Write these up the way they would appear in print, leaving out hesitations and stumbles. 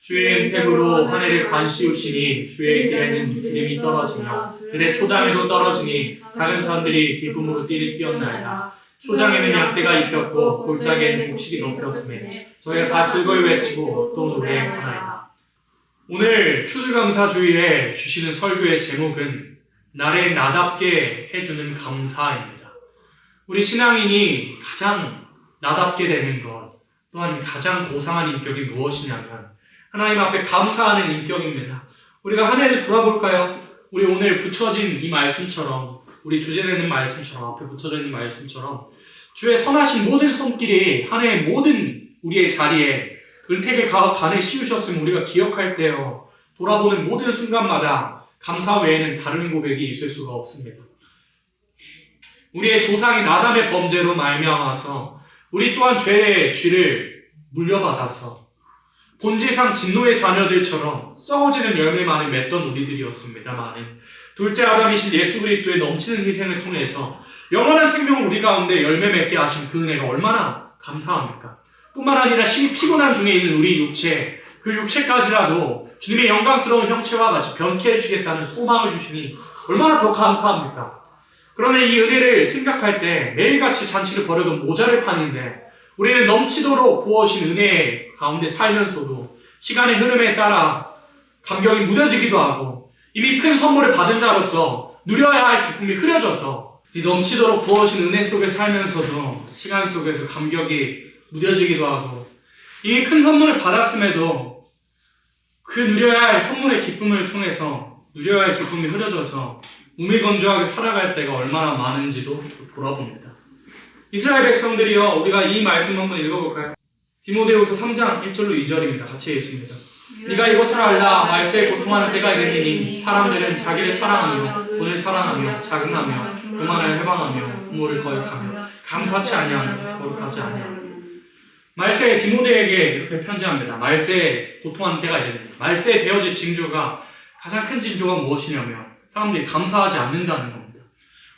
주의 은택으로 하늘을 관시우시니 주의 길에는 기름이 떨어지며 들의 초장에도 떨어지니 작은 사람들이 기쁨으로 띠를 띄었나이다. 초장에는 양떼가 입혔고 골짜기에는 곡식이 덮였으며 저희가 다 즐거이 외치고 또 노래하나이다. 오늘 추수감사주일에 주시는 설교의 제목은 나를 나답게 해주는 감사입니다. 우리 신앙인이 가장 나답게 되는 것, 또한 가장 고상한 인격이 무엇이냐면 하나님 앞에 감사하는 인격입니다. 우리가 한 해를 돌아볼까요? 우리 오늘 붙여진 이 말씀처럼, 우리 주제되는 말씀처럼, 앞에 붙여져 있는 말씀처럼 주의 선하신 모든 손길이 한 해의 모든 우리의 자리에 은택의 간을 씌우셨음을 우리가 기억할 때요, 돌아보는 모든 순간마다 감사 외에는 다른 고백이 있을 수가 없습니다. 우리의 조상이 나담의 범죄로 말미암아서 우리 또한 죄의 쥐를 물려받아서 본질상 진노의 자녀들처럼 썩어지는 열매만을 맺던 우리들이었습니다만 둘째 아담이신 예수 그리스도의 넘치는 희생을 통해서 영원한 생명을 우리 가운데 열매 맺게 하신 그 은혜가 얼마나 감사합니까? 뿐만 아니라 심히 피곤한 중에 있는 우리 육체, 그 육체까지라도 주님의 영광스러운 형체와 같이 변케 해주시겠다는 소망을 주시니 얼마나 더 감사합니까? 그러나 이 은혜를 생각할 때 매일같이 잔치를 벌여도 모자를 판인데 우리는 넘치도록 부어오신 은혜 가운데 살면서도 시간의 흐름에 따라 감격이 무뎌지기도 하고 이미 큰 선물을 받은 자로서 누려야 할 기쁨이 흐려져서 이 넘치도록 부어오신 은혜 속에 살면서도 시간 속에서 감격이 무뎌지기도 하고 이미 큰 선물을 받았음에도 그 누려야 할 선물의 기쁨을 통해서 누려야 할 기쁨이 흐려져서 무미건조하게 살아갈 때가 얼마나 많은지도 돌아봅니다. 이스라엘 백성들이요, 우리가 이 말씀 한번 읽어볼까요? 디모데후서 3장 1절로 2절입니다. 같이 읽습니다. 네가 이것을 알라. 말세에 고통하는 때가 이르니 사람들은 자기를 사랑하며 돈을 사랑하며 자긍하며 교만을 해방하며 부모를 거역하며 감사치 아니하며 거룩하지 아니하며. 말세에 디모데에게 이렇게 편지합니다. 말세에 고통하는 때가 이르니, 말세에 베어질 징조가, 가장 큰 징조가 무엇이냐면 사람들이 감사하지 않는다는 겁니다.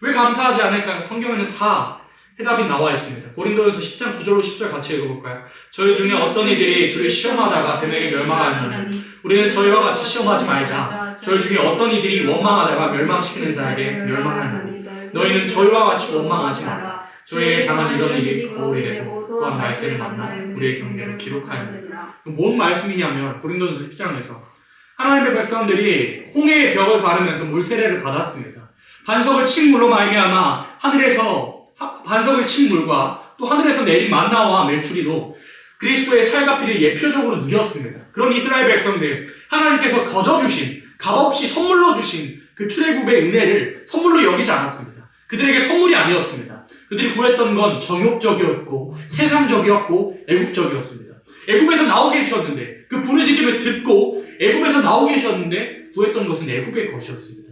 왜 감사하지 않을까요? 성경에는 다 해답이 나와 있습니다. 고린도전서 10장 9절로 10절 같이 읽어볼까요? 저희 중에 어떤 이들이 주를 시험하다가 뱀에게 멸망하느니 우리는 저희와 같이 시험하지 말자. 저희 중에 어떤 이들이 원망하다가 멸망시키는 자에게 멸망하느니 너희는 저희와 같이 원망하지 마라. 저희에게 당한 이런 일이 거울이 되고 또한 말세를 만나 우리의 경계를 기록하였느니라. 뭔 말씀이냐면 고린도전서 10장에서 하나님의 백성들이 홍해의 벽을 가르면서 물세례를 받았습니다. 반석을 친 물로 말미암아 하늘에서 반석을 친 물과 또 하늘에서 내린 만나와 메추리로 그리스도의 살과 피를 예표적으로 누렸습니다. 그런 이스라엘 백성들, 하나님께서 거저주신, 값없이 선물로 주신 그 출애굽의 은혜를 선물로 여기지 않았습니다. 그들에게 선물이 아니었습니다. 그들이 구했던 건 정욕적이었고 세상적이었고 애국적이었습니다. 애굽에서 나오게 해주셨는데 그 부르짖음을 듣고 애굽에서 나오게 해주셨는데 구했던 것은 애굽의 것이었습니다.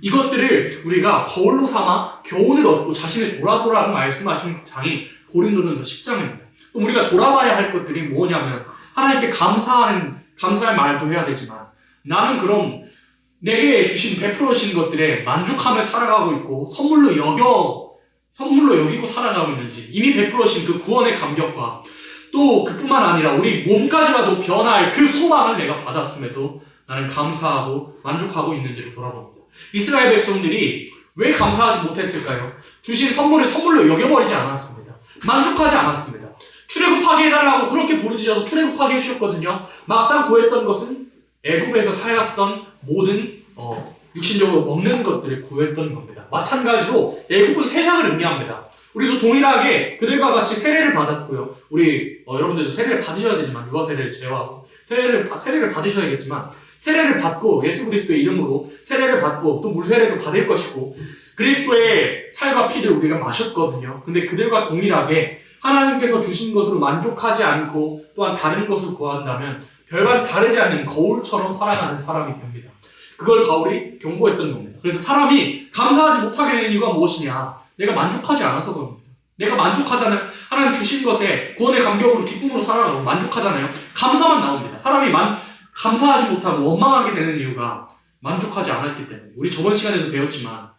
이것들을 우리가 거울로 삼아 교훈을 얻고 자신을 돌아보라고 말씀하신 장이 고린도전서 10장입니다. 또 우리가 돌아봐야 할 것들이 뭐냐면 하나님께 감사할 말도 해야 되지만 나는 그럼 내게 주신 베풀어 주신 것들에 만족하며 살아가고 있고 선물로 여기고 살아가고 있는지, 이미 베풀어 주신 그 구원의 감격과 또 그뿐만 아니라 우리 몸까지라도 변할 그 소망을 내가 받았음에도 나는 감사하고 만족하고 있는지를 돌아봅니다. 이스라엘 백성들이 왜 감사하지 못했을까요? 주신 선물을 선물로 여겨버리지 않았습니다. 만족하지 않았습니다. 출애굽하게 해달라고 그렇게 부르짖어서 출애굽하게 해주셨거든요. 막상 구했던 것은 애굽에서 살았던 모든 육신적으로 먹는 것들을 구했던 겁니다. 마찬가지로 애굽은 세상을 의미합니다. 우리도 동일하게 그들과 같이 세례를 받았고요. 우리 여러분들도 세례를 받으셔야 되지만 유아 세례를 제외하고 세례를 받으셔야겠지만 세례를 받고 예수 그리스도의 이름으로 세례를 받고 또 물세례도 받을 것이고 그리스도의 살과 피를 우리가 마셨거든요. 근데 그들과 동일하게 하나님께서 주신 것으로 만족하지 않고 또한 다른 것을 구한다면 별반 다르지 않는 거울처럼 살아가는 사람이 됩니다. 그걸 바울이 경고했던 겁니다. 그래서 사람이 감사하지 못하게 되는 이유가 무엇이냐? 내가 만족하지 않아서 그럽니다. 내가 만족하잖아요. 하나님 주신 것에 구원의 감격으로 기쁨으로 살아가고 만족하잖아요. 감사만 나옵니다. 사람이 감사하지 못하고 원망하게 되는 이유가 만족하지 않았기 때문에. 우리 저번 시간에도 배웠지만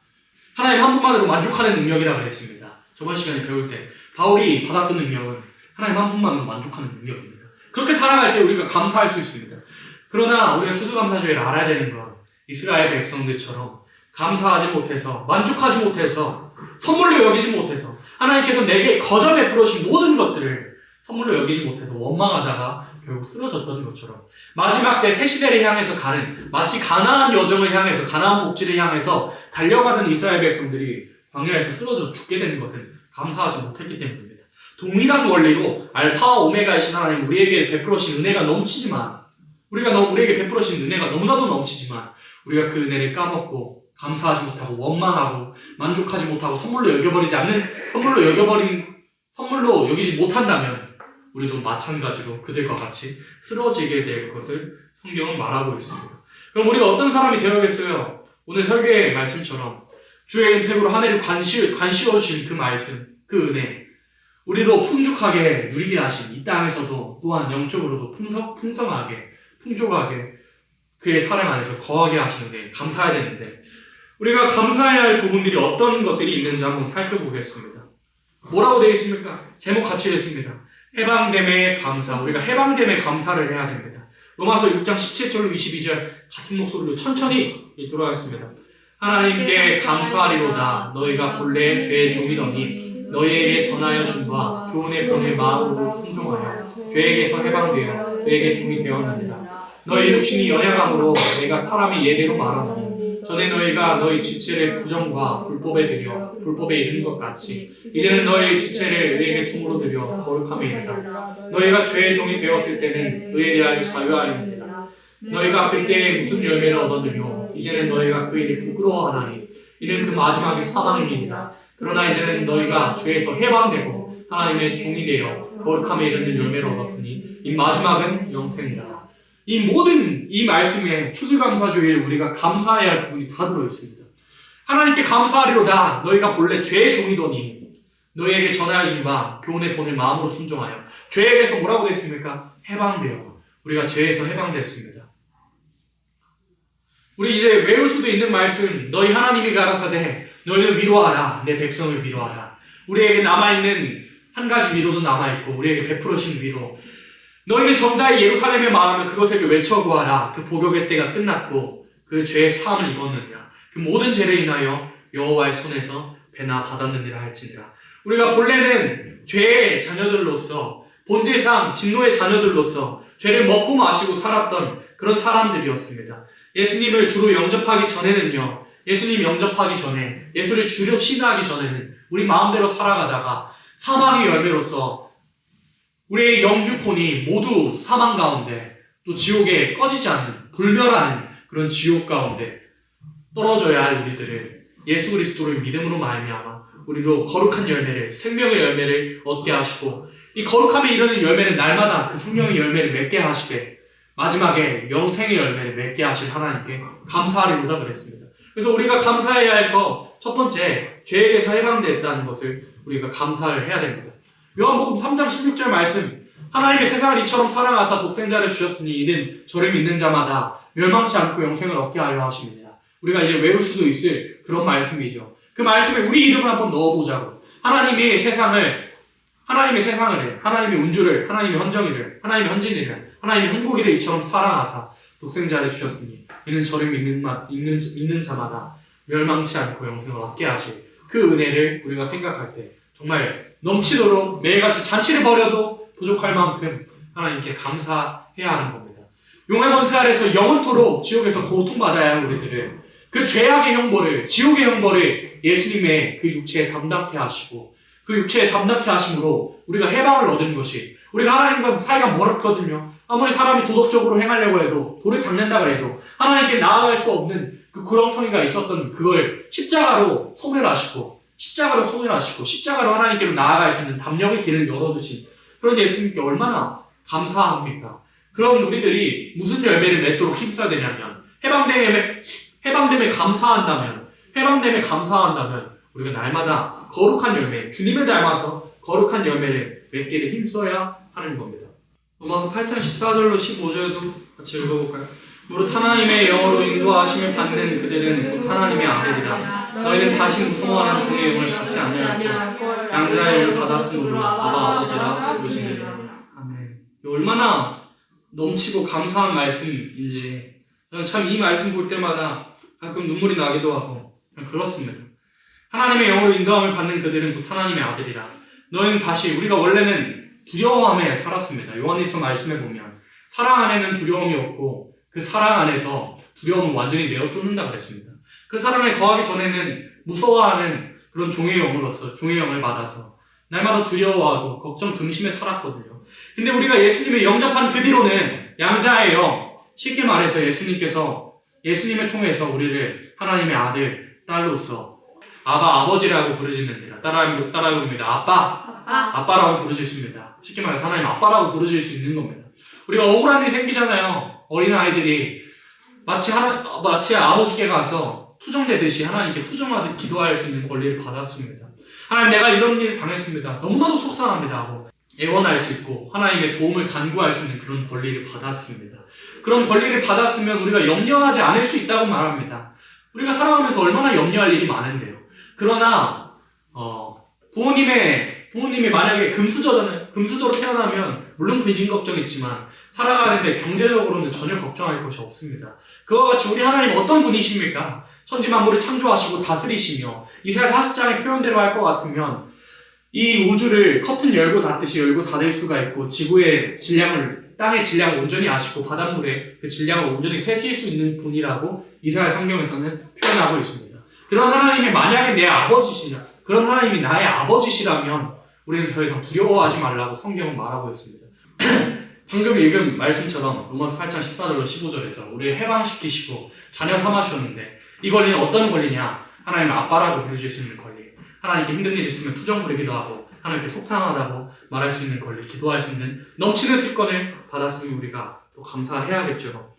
하나님 한 분만으로 만족하는 능력이라고 그랬습니다. 저번 시간에 배울 때 바울이 받았던 능력은 하나님 한 분만으로 만족하는 능력입니다. 그렇게 살아갈 때 우리가 감사할 수 있습니다. 그러나 우리가 추수감사주의를 알아야 되는 건 이스라엘 백성들처럼 감사하지 못해서, 만족하지 못해서, 선물로 여기지 못해서, 하나님께서 내게 거저 베풀어 주신 모든 것들을 선물로 여기지 못해서 원망하다가 결국 쓰러졌던 것처럼 마지막 때 새 시대를 향해서 가는, 마치 가나안 여정을 향해서, 가나안 복지를 향해서 달려가던 이스라엘 백성들이 광야에서 쓰러져 죽게 되는 것은 감사하지 못했기 때문입니다. 동일한 원리로 알파와 오메가이신 하나님, 우리에게 베풀어 주신 은혜가 넘치지만, 우리에게 베풀어 주신 은혜가 너무나도 넘치지만 우리가 그 은혜를 까먹고 감사하지 못하고 원망하고 만족하지 못하고 선물로 여기지 못한다면 우리도 마찬가지로 그들과 같이 쓰러지게 될 것을 성경은 말하고 있습니다. 그럼 우리가 어떤 사람이 되어야겠어요? 오늘 설교의 말씀처럼 주의 은택으로 한 해를 관시워 주신 그 말씀, 그 은혜, 우리로 풍족하게 누리게 하신 이 땅에서도 또한 영적으로도 풍성하게, 풍족하게 그의 사랑 안에서 거하게 하시는 게 감사해야 되는데, 우리가 감사해야 할 부분들이 어떤 것들이 있는지 한번 살펴보겠습니다. 뭐라고 되어 있습니까? 제목 같이 읽습니다. 해방됨의 감사. 우리가 해방됨의 감사를 해야 됩니다. 로마서 6장 17절로 22절 같은 목소리로 천천히 읽도록 하겠습니다. 하나님께 감사하리로다. 너희가 본래 죄의 종이더니 너희에게 전하여 준 바 교훈의 본의 마음으로 순종하여 죄에게서 해방되어 너희에게 종이 되었느니라. 너희 육신이 연약함으로 내가 사람이 예대로 말하노니 전에 너희가 너희 지체를 부정과 불법에 드려 불법에 이른 것 같이 이제는 너희 지체를 의에게 중으로 드려 거룩함에 이르다. 너희가 죄의 종이 되었을 때는 의에 대하여 자유하리니라. 너희가 그때 무슨 열매를 얻었느뇨? 이제는 너희가 그 일을 부끄러워하나니 이는 그 마지막이 사망임이니라. 그러나 이제는 너희가 죄에서 해방되고 하나님의 종이 되어 거룩함에 이르는 열매를 얻었으니 이 마지막은 영생이라. 이 모든 이 말씀에 추수감사주의를 우리가 감사해야 할 부분이 다 들어있습니다. 하나님께 감사하리로다. 너희가 본래 죄의 종이더니 너희에게 전하여 준 바 교훈의 본을 마음으로 순종하여. 죄에게서 뭐라고 되어 있습니까? 해방되어. 우리가 죄에서 해방됐습니다. 우리 이제 외울 수도 있는 말씀, 너희 하나님이 가라사대 너희를 위로하라. 내 백성을 위로하라. 우리에게 남아있는 한 가지 위로도 남아있고 우리에게 베풀어진 위로. 너희는 정다이 예루살렘에 말하면 그것에게 외쳐구하라. 그 복역의 때가 끝났고 그 죄의 사함을 입었느니라. 그 모든 죄를 인하여 여호와의 손에서 배나 받았느니라 할지니라. 우리가 본래는 죄의 자녀들로서, 본질상 진노의 자녀들로서 죄를 먹고 마시고 살았던 그런 사람들이었습니다. 예수님을 주로 영접하기 전에는요, 예수님 영접하기 전에, 예수를 주로 신뢰하기 전에는 우리 마음대로 살아가다가 사망의 열매로서 우리의 영육혼이 모두 사망 가운데, 또 지옥에 꺼지지 않는, 불멸하는 그런 지옥 가운데 떨어져야 할 우리들을 예수 그리스도를 믿음으로 말미암아 우리로 거룩한 열매를, 생명의 열매를 얻게 하시고, 이 거룩함에 이르는 열매는 날마다 그 생명의 열매를 맺게 하시되 마지막에 영생의 열매를 맺게 하실 하나님께 감사하리로다 그랬습니다. 그래서 우리가 감사해야 할 것, 첫 번째, 죄에게서 해방됐다는 것을 우리가 감사를 해야 됩니다. 요한복음 3장 16절 말씀, 하나님의 세상을 이처럼 사랑하사 독생자를 주셨으니 이는 저를 믿는 자마다 멸망치 않고 영생을 얻게 하려 하십니다. 우리가 이제 외울 수도 있을 그런 말씀이죠. 그 말씀에 우리 이름을 한번 넣어보자고. 하나님의 세상을, 하나님의 운주를, 하나님의 헌정이를, 하나님의 헌진이를, 하나님의 행복이를 이처럼 사랑하사 독생자를 주셨으니 이는 저를 믿는 자마다 멸망치 않고 영생을 얻게 하실 그 은혜를 우리가 생각할 때 정말 넘치도록 매일같이 잔치를 벌여도 부족할 만큼 하나님께 감사해야 하는 겁니다. 용의 권세 아래서 영원토록 지옥에서 고통받아야 할 우리들을, 그 죄악의 형벌을, 지옥의 형벌을 예수님의 그 육체에 담당케 하시고 그 육체에 담당케 하심으로 우리가 해방을 얻은 것이, 우리가 하나님과 사이가 멀었거든요. 아무리 사람이 도덕적으로 행하려고 해도, 돌을 닦는다고 해도 하나님께 나아갈 수 없는 그 구렁텅이가 있었던 그걸 십자가로 소멸하시고 십자가로 하나님께로 나아갈 수 있는 담력의 길을 열어두신 그런 예수님께 얼마나 감사합니까? 그런 우리들이 무슨 열매를 맺도록 힘써야 되냐면 해방됨에 감사한다면 우리가 날마다 거룩한 열매, 주님을 닮아서 거룩한 열매를 맺기를 힘써야 하는 겁니다. 로마서 8장 14절로 15절도 같이 읽어볼까요? 무릇 하나님의 영으로 인도하심을 받는 그들은 곧 하나님의 아들이라. 너희는 다시 무서워하는 종의 영을 받지 아니하였고 양자의 영을 받았으므로 아바 아버지라 부르시느니라. 아멘. 얼마나 넘치고 감사한 말씀인지 저는 참 이 말씀 볼 때마다 가끔 눈물이 나기도 하고 그렇습니다. 하나님의 영으로 인도함을 받는 그들은 곧 하나님의 아들이라. 너희는 다시 우리가 원래는 두려워함에 살았습니다. 요한일서 말씀에 보면 사랑 안에는 두려움이 없고 그 사랑 안에서 두려움을 완전히 내어 쫓는다 그랬습니다. 그 사랑에 거하기 전에는 무서워하는 그런 종의 영으로서 종의 영을 받아서 날마다 두려워하고 걱정 근심에 살았거든요. 근데 우리가 예수님을 영접한 그 뒤로는 양자의 영, 쉽게 말해서 예수님을 통해서 우리를 하나님의 아들, 딸로서 아바 아버지라고 부르짖는다. 따라해봅니다. 아빠라고 부르짖습니다. 쉽게 말해서 하나님 아빠라고 부르짖을 수 있는 겁니다. 우리가 억울한 일이 생기잖아요. 어린아이들이 마치 아버지께 가서 투정되듯이 하나님께 투정하듯 기도할 수 있는 권리를 받았습니다. 하나님 내가 이런 일을 당했습니다. 너무나도 속상합니다 하고 애원할 수 있고 하나님의 도움을 간구할 수 있는 그런 권리를 받았습니다. 그런 권리를 받았으면 우리가 염려하지 않을 수 있다고 말합니다. 우리가 살아가면서 얼마나 염려할 일이 많은데요. 그러나 부모님이 만약에 금수저로 태어나면 물론 근심 걱정이 있지만 살아가는데 경제적으로는 전혀 걱정할 것이 없습니다. 그와 같이 우리 하나님 어떤 분이십니까? 천지만물을 창조하시고 다스리시며 이사야 40장의 표현대로 할 것 같으면 이 우주를 커튼 열고 닫듯이 열고 닫을 수가 있고 지구의 질량을 땅의 질량을 온전히 아시고 바닷물의 그 질량을 온전히 세실 수 있는 분이라고 이사야 성경에서는 표현하고 있습니다. 그런 하나님이 만약에 내 아버지시냐 그런 하나님이 나의 아버지시라면 우리는 더 이상 두려워하지 말라고 성경은 말하고 있습니다. 방금 읽은 말씀처럼 로마서 8장 14절로 15절에서 우리를 해방시키시고 자녀 삼아주셨는데 이 권리는 어떤 권리냐? 하나님의 아빠라고 부르실 수 있는 권리. 하나님께 힘든 일이 있으면 투정 부리기도 하고 하나님께 속상하다고 말할 수 있는 권리, 기도할 수 있는 넘치는 특권을 받았으면 우리가 또 감사해야겠죠.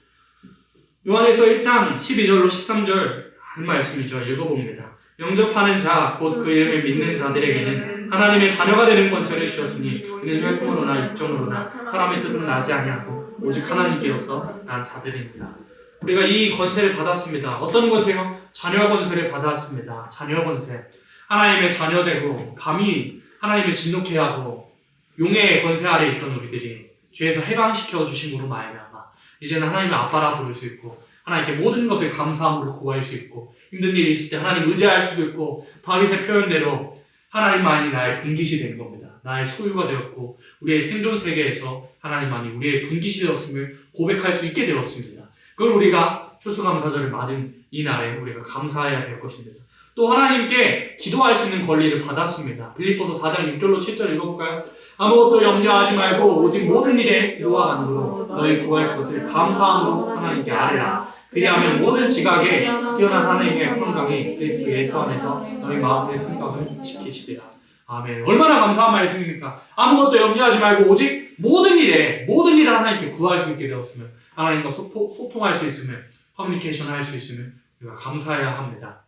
요한일서 1장 12절로 13절 하는 말씀이죠. 읽어봅니다. 영접하는 자, 곧 그 이름을 믿는 자들에게는 하나님의 자녀가 되는 권세를 주셨으니 그는 혈통으로나 육정으로나 사람의 뜻은 나지 아니하고 오직 하나님께로서 난 자들입니다. 우리가 이 권세를 받았습니다. 어떤 권세요? 자녀 권세를 받았습니다. 자녀 권세. 하나님의 자녀되고 감히 하나님을 진노케 하고 용의 권세 아래 있던 우리들이 죄에서 해방시켜 주심으로 말미암아 이제는 하나님의 아빠라 부를 수 있고 하나님께 모든 것을 감사함으로 구할 수 있고 힘든 일이 있을 때 하나님 의지할 수도 있고 다윗의 표현대로 하나님만이 나의 분깃이 된 겁니다. 나의 소유가 되었고 우리의 생존 세계에서 하나님만이 우리의 분깃이 되었음을 고백할 수 있게 되었습니다. 그걸 우리가 추수감사절을 맞은 이 날에 우리가 감사해야 될 것입니다. 또 하나님께 기도할 수 있는 권리를 받았습니다. 빌립보서 4장 6절로 7절 읽어볼까요? 아무것도 염려하지 말고 오직 모든 일에 기도와 간구로 너희 구할 것을 감사함으로 하나님께 아뢰라. 그리하면 모든 지각에 뛰어난 하나님의 평강이 그리스도 예수 안에서 너희 마음의 생각을 지키시리라. 아멘. 얼마나 감사한 말씀입니까? 아무것도 염려하지 말고 오직 모든 일을 하나님께 구할 수 있게 되었으면 하나님과 소통할 수 있으면 커뮤니케이션 할 수 있으면 우리가 감사해야 합니다.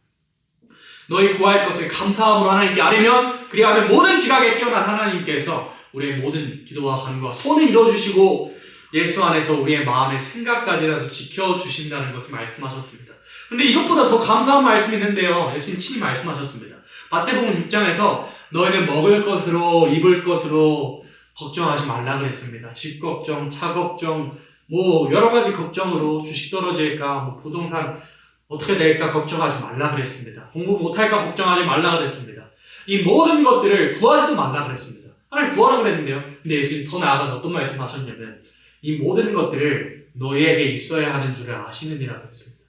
너희 구할 것을 감사함으로 하나님께 아뢰면 그리하면 모든 지각에 뛰어난 하나님께서 우리의 모든 기도와 간구와 소원을 이루어주시고 예수 안에서 우리의 마음의 생각까지라도 지켜주신다는 것을 말씀하셨습니다. 근데 이것보다 더 감사한 말씀이 있는데요. 예수님 친히 말씀하셨습니다. 마태복음 6장에서 너희는 먹을 것으로 입을 것으로 걱정하지 말라 그랬습니다. 집 걱정, 차 걱정, 여러 가지 걱정으로 주식 떨어질까, 부동산 어떻게 될까 걱정하지 말라 그랬습니다. 공부 못할까 걱정하지 말라 그랬습니다. 이 모든 것들을 구하지도 말라 그랬습니다. 하나님 구하라 그랬는데요. 근데 예수님 더 나아가서 어떤 말씀하셨냐면 이 모든 것들을 너희에게 있어야 하는 줄을 아시느니라 그랬습니다.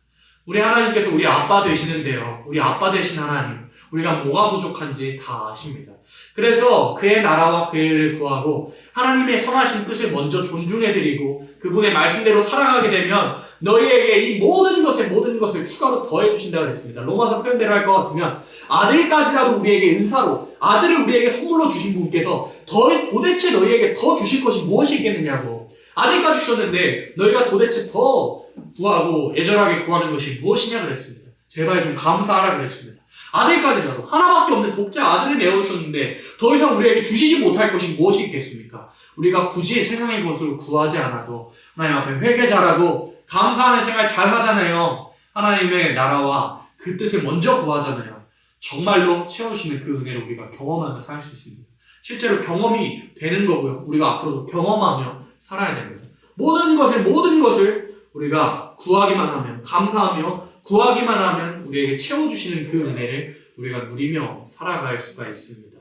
우리 하나님께서 우리 아빠 되시는데요. 우리 아빠 되신 하나님, 우리가 뭐가 부족한지 다 아십니다. 그래서 그의 나라와 그의 일을 구하고 하나님의 선하신 뜻을 먼저 존중해드리고 그분의 말씀대로 살아가게 되면 너희에게 이 모든 것을 추가로 더해주신다고 했습니다. 로마서 표현대로 할 것 같으면 아들까지라도 우리에게 은사로 아들을 우리에게 선물로 주신 분께서 도대체 너희에게 더 주실 것이 무엇이 있겠느냐고. 아들까지 주셨는데 너희가 도대체 더 구하고 애절하게 구하는 것이 무엇이냐 그랬습니다. 제발 좀 감사하라 그랬습니다. 아들까지라도 하나밖에 없는 독자 아들을 내어주셨는데 더 이상 우리에게 주시지 못할 것이 무엇이 있겠습니까? 우리가 굳이 세상의 것을 구하지 않아도 하나님 앞에 회개자라고 감사하는 생활 잘 하잖아요. 하나님의 나라와 그 뜻을 먼저 구하잖아요. 정말로 채워주시는 그 은혜를 우리가 경험하며 살 수 있습니다. 실제로 경험이 되는 거고요. 우리가 앞으로도 경험하며 살아야 됩니다. 모든 것을 우리가 구하기만 하면, 감사하며 구하기만 하면 우리에게 채워주시는 그 은혜를 우리가 누리며 살아갈 수가 있습니다.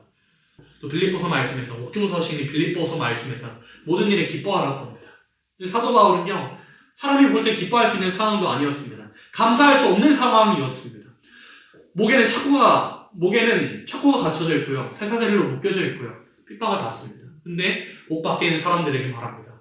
또 빌립보서 말씀에서, 옥중서신이 빌립보서 말씀에서 모든 일에 기뻐하라고 합니다. 사도 바울은요, 사람이 볼 때 기뻐할 수 있는 상황도 아니었습니다. 감사할 수 없는 상황이었습니다. 목에는 차고가 갇혀져 있고요. 쇠사슬로 묶여져 있고요. 핍박을 받습니다. 근데 옥 밖에 있는 사람들에게 말합니다.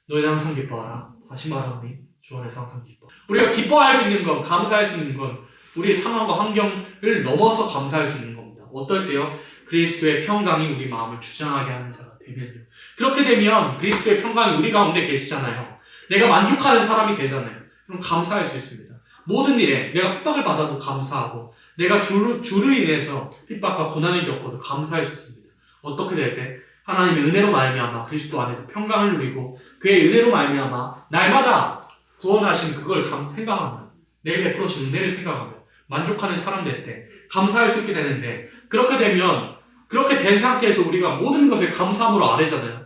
너희는 항상 기뻐하라. 다시 말하노니 주 안에서 항상 기뻐. 우리가 기뻐할 수 있는 건, 감사할 수 있는 건 우리 상황과 환경을 넘어서 감사할 수 있는 겁니다. 어떨 때요? 그리스도의 평강이 우리 마음을 주장하게 하는 자가 되면요. 그렇게 되면 그리스도의 평강이 우리 가운데 계시잖아요. 내가 만족하는 사람이 되잖아요. 그럼 감사할 수 있습니다. 모든 일에 내가 핍박을 받아도 감사하고, 내가 주로 인해서 핍박과 고난을 겪어도 감사할 수 있습니다. 어떻게 될 때? 하나님의 은혜로 말미암아 그리스도 안에서 평강을 누리고, 그의 은혜로 말미암아 날마다 구원하신 그걸 생각하면, 내게 베풀어진 은혜를 생각하면 만족하는 사람 될 때 감사할 수 있게 되는데, 그렇게 되면, 그렇게 된 상태에서 우리가 모든 것을 감사함으로 아뢰잖아요.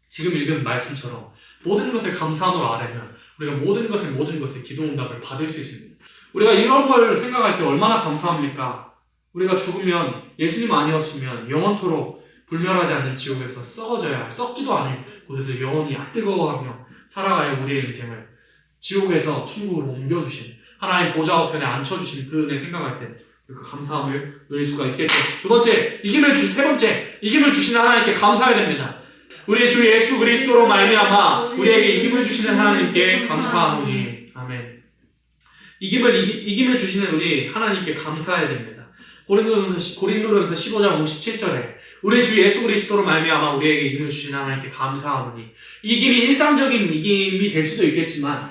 지금 읽은 말씀처럼 모든 것을 감사함으로 아뢰면 우리가 모든 것을 기도 응답을 받을 수 있습니다. 우리가 이런 걸 생각할 때 얼마나 감사합니까? 우리가 죽으면, 예수님 아니었으면 영원토록 불멸하지 않는 지옥에서 썩어져야 할, 썩지도 않을 곳에서 영원히 뜨거워하며 살아가야 우리의 인생을 지옥에서 천국으로 옮겨주신, 하나님 보좌 우편에 앉혀주신 그 은혜 생각할 때 그 감사함을 누릴 수가 있겠죠. 세 번째, 이김을 주시는 하나님께 감사해야 됩니다. 우리 주 예수 그리스도로 말미암아 우리에게 이김을 주시는 하나님께 감사하노니. 아멘. 이김을 주시는 우리 하나님께 감사해야 됩니다. 고린도전서 15장 57절에 우리 주 예수 그리스도로 말미암아 우리에게 이김을 주시는 하나님께 감사하노니. 이김이 일상적인 이김이 될 수도 있겠지만,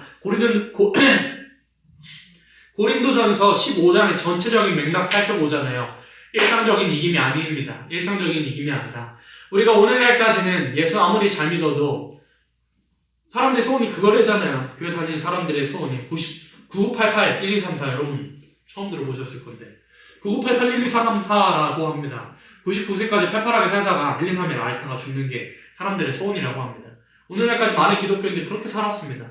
고린도전서 15장의 전체적인 맥락 살펴보잖아요. 일상적인 이김이 아닙니다. 일상적인 이김이 아니라, 우리가 오늘날까지는 예수 아무리 잘 믿어도 사람들의 소원이 그거래잖아요. 교회 다니는 사람들의 소원이 9988-1234, 여러분 처음 들어보셨을 건데 9988-1234라고 합니다. 99세까지 팔팔하게 살다가 1, 2, 3일 앓다가 죽는 게 사람들의 소원이라고 합니다. 오늘날까지 많은 기독교인들이 그렇게 살았습니다.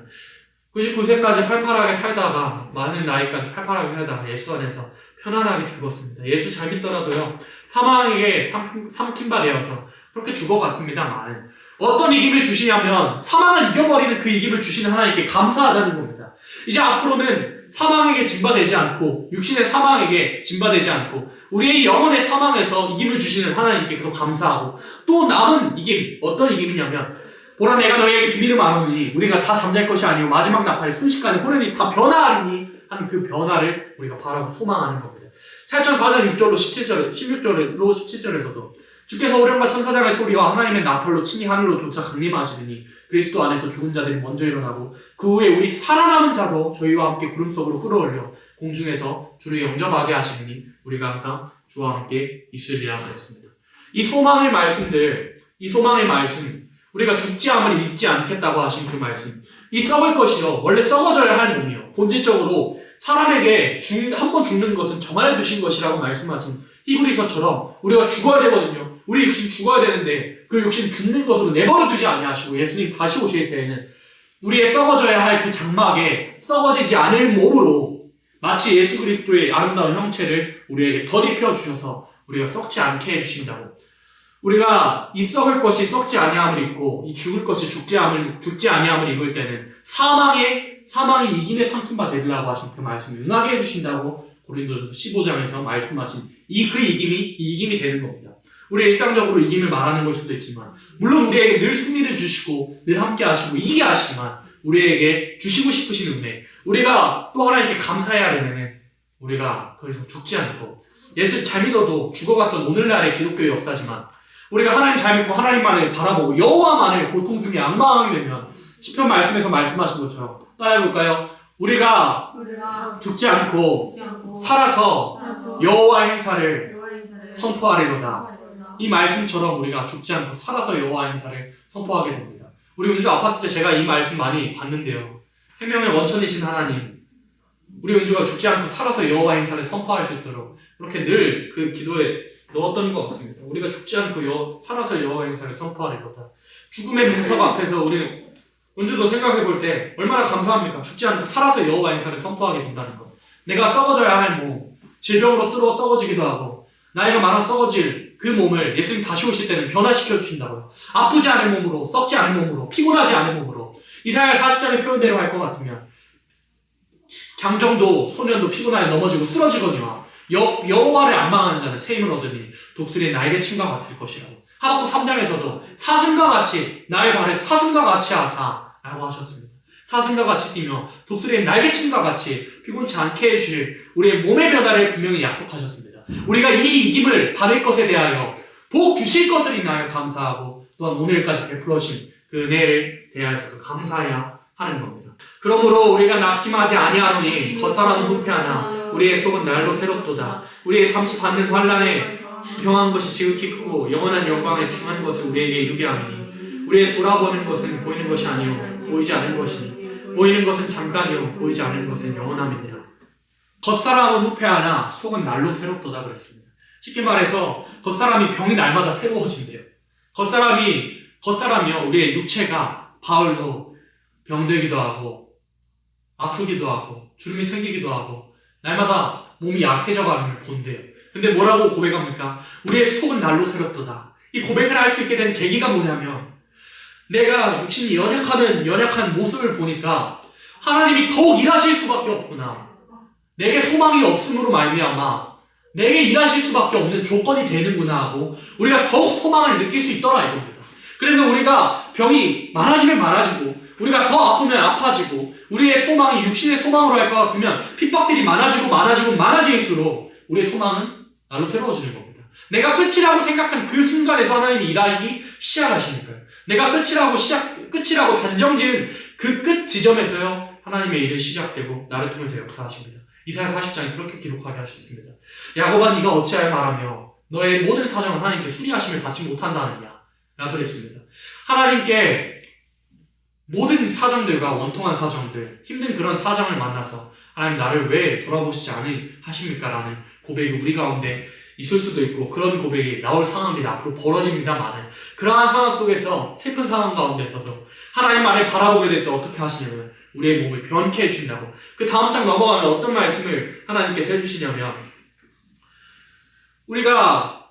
99세까지 팔팔하게 살다가, 많은 나이까지 팔팔하게 살다가 예수 안에서 편안하게 죽었습니다. 예수 잘 믿더라도요, 사망에게 삼킨 바 되어서 그렇게 죽어갔습니다만, 어떤 이김을 주시냐면 사망을 이겨버리는 그 이김을 주시는 하나님께 감사하자는 겁니다. 이제 앞으로는 사망에게 징바되지 않고, 육신의 사망에게 징바되지 않고, 우리의 영혼의 사망에서 이김을 주시는 하나님께 더 감사하고, 또 남은 이김, 어떤 이김이냐면, 보라 내가 너희에게 비밀을 말하노니 우리가 다 잠잘 것이 아니오 마지막 나팔이 순식간에 후련히 다 변화하리니 하는 그 변화를 우리가 바라고 소망하는 겁니다. 사도행전 4장 6절로 17절에서도 주께서 오련과 천사장의 소리와 하나님의 나팔로 친히 하늘로 쫓아 강림하시리니 그리스도 안에서 죽은 자들이 먼저 일어나고 그 후에 우리 살아남은 자도 저희와 함께 구름 속으로 끌어올려 공중에서 주를 영접하게 하시리니 우리가 항상 주와 함께 있으리라 하였습니다. 이 소망의 말씀, 우리가 죽지 않으리 잊지 않겠다고 하신 그 말씀, 이 썩을 것이요 원래 썩어져야 할 몸이요 본질적으로 사람에게 한 번 죽는 것은 정하여 두신 것이라고 말씀하신 히브리서처럼 우리가 죽어야 되거든요. 우리 육신 죽어야 되는데 그 육신 죽는 것으로 내버려 두지 아니하시고 예수님 다시 오실 때에는 우리의 썩어져야 할 그 장막에 썩어지지 않을 몸으로 마치 예수 그리스도의 아름다운 형체를 우리에게 덧입혀 주셔서 우리가 썩지 않게 해주신다고. 우리가 이 썩을 것이 썩지 아니함을 입고 이 죽을 것이 죽지 아니함을 입을 때는 사망이 이김에 삼킨 바 되리라고 하신 그 말씀을 응하게 해주신다고 고린도전서 15장에서 말씀하신 그 이김이 되는 겁니다. 우리 일상적으로 이김을 말하는 걸 수도 있지만, 물론 우리에게 늘 승리를 주시고 늘 함께 하시고 이기게 하시지만 우리에게 주시고 싶으신 은혜, 우리가 또 하나님께 감사해야 할 은혜는 우리가 더 이상 죽지 않고, 예수 잘 믿어도 죽어갔던 오늘날의 기독교의 역사지만 우리가 하나님 잘 믿고 하나님만을 바라보고 여호와만을 고통 중에 앙망하게 되면 시편 말씀에서 말씀하신 것처럼 따라해볼까요? 우리가 죽지 않고 살아서 여호와의 행사를 선포하리로다. 이 말씀처럼 우리가 죽지 않고 살아서 여호와의 행사를 선포하게 됩니다. 우리 은주 아팠을 때 제가 이 말씀 많이 봤는데요. 생명의 원천이신 하나님, 우리 은주가 죽지 않고 살아서 여호와의 행사를 선포할 수 있도록 그렇게 늘 그 기도에 넣었던 것 같습니다. 우리가 죽지 않고 살아서 여호와의 행사를 선포하리로다. 죽음의 문턱 앞에서 우리는 은주도 생각해 볼 때 얼마나 감사합니까? 죽지 않고 살아서 여호와 인사를 선포하게 된다는 것. 내가 썩어져야 할 몸, 질병으로 썩어지기도 하고 나이가 많아 썩어질 그 몸을 예수님 다시 오실 때는 변화시켜 주신다고요. 아프지 않은 몸으로, 썩지 않은 몸으로, 피곤하지 않은 몸으로. 이사야 40장의 표현대로 할 것 같으면 장정도 소년도 피곤하여 넘어지고 쓰러지거니와 여호와를 안 망하는 자는 새 힘을 얻으니 독수리의 날개 침과 같을 것이라고. 하박국 3장에서도 사슴과 같이 나의 발을 사슴과 같이 하사 라고 하셨습니다. 사슴과 같이 뛰며 독수리의 날개침과 같이 피곤치 않게 해주실 우리의 몸의 변화를 분명히 약속하셨습니다. 우리가 이 이김을 받을 것에 대하여 복 주실 것을 인하여 감사하고 또한 오늘까지 베풀어신 그 은혜를 대하여서도 감사해야 하는 겁니다. 그러므로 우리가 낙심하지 아니하노니 겉사람은 후패하나 우리의 속은 날로 새롭도다. 우리의 잠시 받는 환난에 경한 것이 지극히 크고 영원한 영광에 중한 것을 우리에게 이루게 하느니 우리의 돌아보는 것은 보이는 것이 아니요 보이지 않는 것이니 보이는 것은 잠깐이요 보이지 않는 것은 영원함이니라. 겉사람은 후패하나 속은 날로 새롭도다 그랬습니다. 쉽게 말해서 겉사람이 병이 날마다 새로워진대요. 겉사람이요 우리의 육체가 바울도 병들기도 하고 아프기도 하고 주름이 생기기도 하고 날마다 몸이 약해져가는 걸 본대요. 근데 뭐라고 고백합니까? 우리의 속은 날로 새롭도다. 이 고백을 할 수 있게 된 계기가 뭐냐면 내가 육신이 연약한 모습을 보니까 하나님이 더욱 일하실 수밖에 없구나. 내게 소망이 없음으로 말미암아 내게 일하실 수밖에 없는 조건이 되는구나 하고 우리가 더욱 소망을 느낄 수 있더라 이겁니다. 그래서 우리가 병이 많아지면 많아지고 우리가 더 아프면 아파지고 우리의 소망이 육신의 소망으로 할 것 같으면 핍박들이 많아질수록 우리의 소망은 날로 새로워지는 겁니다. 내가 끝이라고 생각한 그 순간에서 하나님이 일하기 시작하시니까요. 내가 끝이라고 단정지은 그 끝 지점에서요 하나님의 일은 시작되고 나를 통해서 역사하십니다. 이사야 40장에 그렇게 기록하게 하셨습니다. 야곱아 네가 어찌하여 말하며 너의 모든 사정은 하나님께 수리하심을 받지 못한다느냐 라고 그랬습니다. 하나님께 모든 사정들과 원통한 사정들, 힘든 그런 사정을 만나서 하나님 나를 왜 돌아보시지 않으십니까? 라는 고백이 우리 가운데 있을 수도 있고 그런 고백이 나올 상황들이 앞으로 벌어집니다만은 그러한 상황 속에서 슬픈 상황 가운데서도 하나님만을 바라보게 될 때 어떻게 하시냐면 우리의 몸을 변케 해주신다고. 그 다음 장 넘어가면 어떤 말씀을 하나님께서 해주시냐면 우리가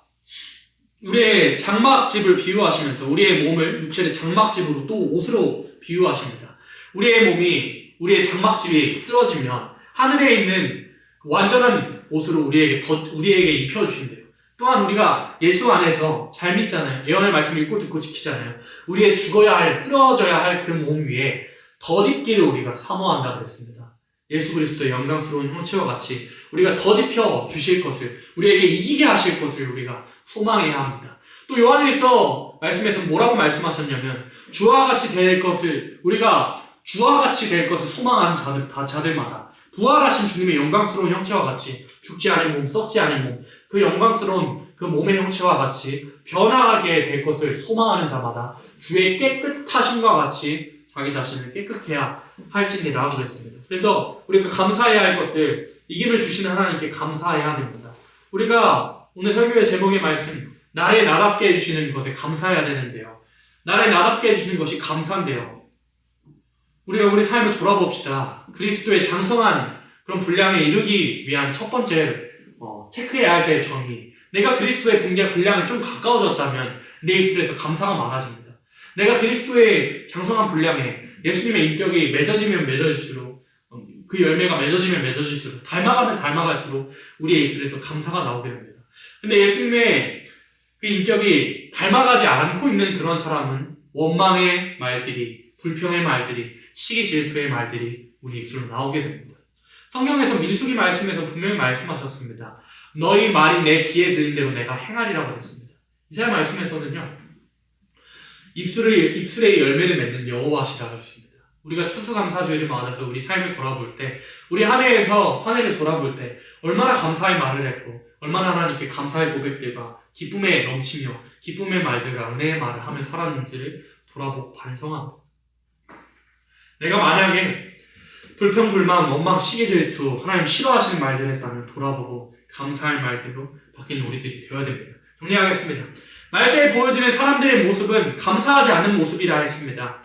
우리의 장막집을 비유하시면서 우리의 몸을 육체의 장막집으로 또 옷으로 비유하십니다. 우리의 몸이 우리의 장막집이 쓰러지면 하늘에 있는 완전한 옷으로 우리에게 입혀주신대요. 또한 우리가 예수 안에서 잘 믿잖아요. 예언의 말씀 읽고 듣고 지키잖아요. 우리의 쓰러져야 할 그 몸 위에 덧입기를 우리가 사모한다 그랬습니다. 예수 그리스도의 영광스러운 형체와 같이 우리가 덧입혀 주실 것을, 우리에게 이기게 하실 것을 우리가 소망해야 합니다. 또 요한일서 말씀에서 뭐라고 말씀하셨냐면 우리가 주와 같이 될 것을 소망하는 자들마다 부활하신 주님의 영광스러운 형체와 같이 죽지 않은 몸, 썩지 않은 몸, 그 영광스러운 그 몸의 형체와 같이 변화하게 될 것을 소망하는 자마다 주의 깨끗하심과 같이 자기 자신을 깨끗해야 할지니라 그랬습니다. 그래서 우리가 감사해야 할 것들, 이김을 주시는 하나님께 감사해야 됩니다. 우리가 오늘 설교의 제목의 말씀, 나를 나답게 해주시는 것에 감사해야 되는데요. 나를 나답게 해주시는 것이 감사인데요. 우리가 우리 삶을 돌아봅시다. 그리스도의 장성한 그런 분량에 이르기 위한 첫 번째 체크해야 할 때의 점이 내가 그리스도의 분량에 좀 가까워졌다면 내 입술에서 감사가 많아집니다. 내가 그리스도의 장성한 분량에 예수님의 인격이 맺어지면 맺어질수록 그 열매가 맺어지면 맺어질수록 닮아가면 닮아갈수록 우리의 입술에서 감사가 나오게 됩니다. 근데 예수님의 그 인격이 닮아가지 않고 있는 그런 사람은 원망의 말들이, 불평의 말들이, 시기 질투의 말들이 우리 입술로 나오게 됩니다. 성경에서 민수기 말씀에서 분명히 말씀하셨습니다. 너희 말이 내 귀에 들린 대로 내가 행하리라고 했습니다. 이사야 말씀에서는요, 입술의 열매를 맺는 여호와시라고 했습니다. 우리가 추수감사주일을 맞아서 우리 삶을 돌아볼 때, 우리 한 해를 돌아볼 때 얼마나 감사의 말을 했고 얼마나 하나님께 감사의 고백들과 기쁨에 넘치며 기쁨의 말들과 은혜의 말을 하며 살았는지를 돌아보고 반성합니다. 내가 만약에 불평불만, 원망, 시기 질투, 하나님 싫어하시는 말들 했다면 돌아보고 감사할 말들로 바뀌는 우리들이 되어야 됩니다. 정리하겠습니다. 말세에 보여지는 사람들의 모습은 감사하지 않는 모습이라 했습니다.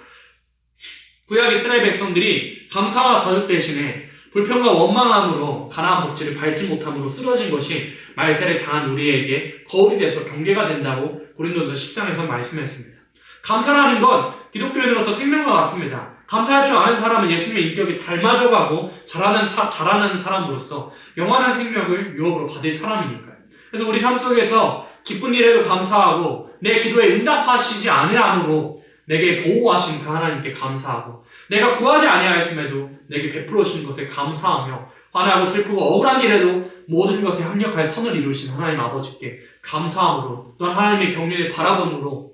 구약 이스라엘 백성들이 감사와 저주 대신에 불평과 원망함으로 가나안 복지를 밟지 못함으로 쓰러진 것이 말세를 당한 우리에게 거울이 돼서 경계가 된다고 고린도서 10장에서 말씀했습니다. 감사라는 건 기독교인으로서 생명과 같습니다. 감사할 줄 아는 사람은 예수님의 인격이 닮아져가고 자라는 사람으로서 영원한 생명을 유업으로 받을 사람이니까요. 그래서 우리 삶 속에서 기쁜 일에도 감사하고 내 기도에 응답하시지 아니함으로 내게 보호하신 그 하나님께 감사하고 내가 구하지 아니하였음에도 내게 베풀어 주신 것에 감사하며 화나고 슬프고 억울한 일에도 모든 것에 합력하여 선을 이루신 하나님 아버지께 감사함으로 또한 하나님의 경륜을 바라봄으로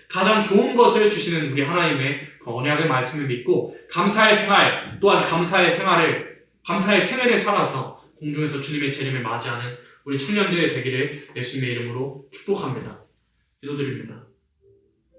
가장 좋은 것을 주시는 우리 하나님의 그 언약의 말씀을 믿고 감사의 생활 또한 감사의 생애를 살아서 공중에서 주님의 재림을 맞이하는 우리 청년들의 되기를 예수님의 이름으로 축복합니다. 기도드립니다.